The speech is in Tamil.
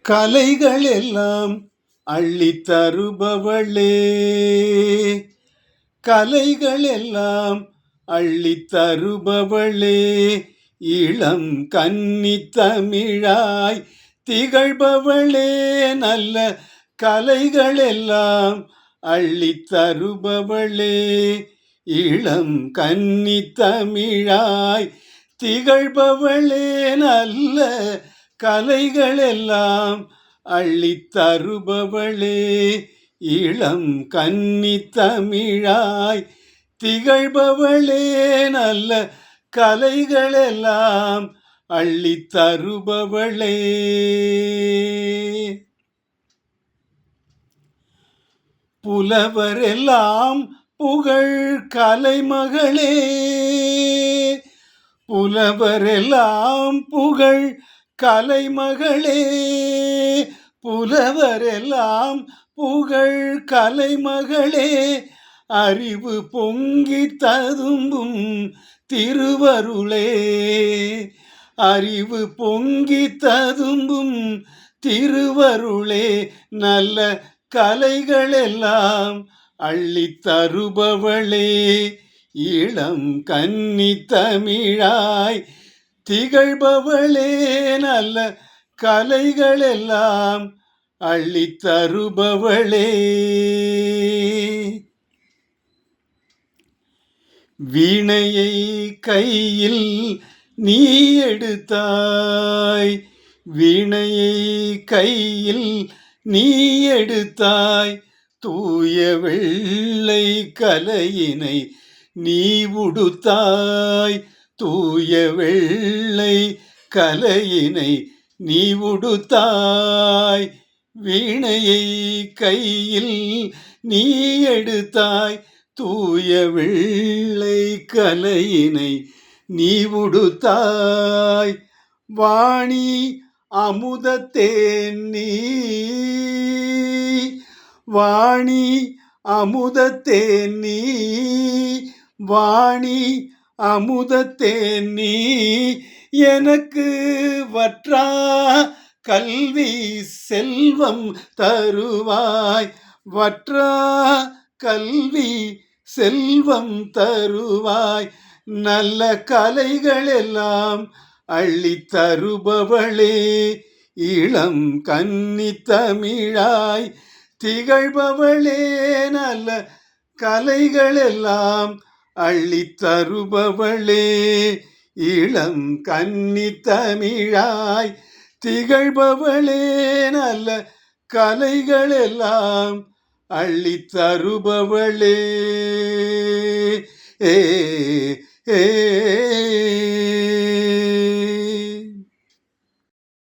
கலைகள் எல்லாம் அள்ளித் தருபவளே, கலைகள் எல்லாம் அள்ளித் தருபவளே, இளம் கன்னித் தமிழாய் திகழ்பவளே, நல்ல கலைகள் எல்லாம் அள்ளித் தருபவளே, இளம் கன்னித் தமிழாய் திகழ்பவளே, நல்ல கலைகள் எல்லாம் அள்ளித் தருபவளே, இளம் கன்னித் தமிழாய் திகழ்பவளே, நல்ல கலைகள் எல்லாம் அள்ளித் தருபவளே. புலவரெல்லாம் புகழ் கலைமகளே, புலவரெல்லாம் புகழ் கலைமகளே, புலவரெல்லாம் புகழ் கலைமகளே, அறிவு பொங்கி ததும்பும் திருவருளே, அறிவு பொங்கி ததும்பும் திருவருளே, நல்ல கலைகள் எல்லாம் அள்ளித் தருபவளே, இளம் கன்னித் தமிழாய் திகழ்பவளே, நல்ல கலைகள் எல்லாம் அள்ளித் தருபவளே. வீணையை கையில் நீ எடுத்தாய், வீணையை கையில் நீ எடுத்தாய், தூய வெள்ளை கலையினை நீ உடுத்தாய், தூய வெள்ளை கலையினை நீ உடுத்தாய், வீணையை கையில் நீ எடுத்தாய், தூய வெள்ளை கலையினை நீ உடுத்தாய், வாணி அமுதத்தேன் நீ, வாணி அமுதத்தேன் நீ, வாணி அமுதத்தேன் நீ, எனக்கு வற்றா கல்வி செல்வம் தருவாய், வற்றா கல்வி செல்வம் தருவாய், நல்ல கலைகள் எல்லாம் அள்ளித் தருபவளே, இளம் கன்னித் தமிழாய் திகழ்பவளே, நல்ல கலைகள் எல்லாம் அள்ளித் தருபவளே, இளம் கன்னித் தமிழாய் திகழ்பவளே, நல்ல கலைகள் எல்லாம் அள்ளித் தருபவளே. ஏ ஏ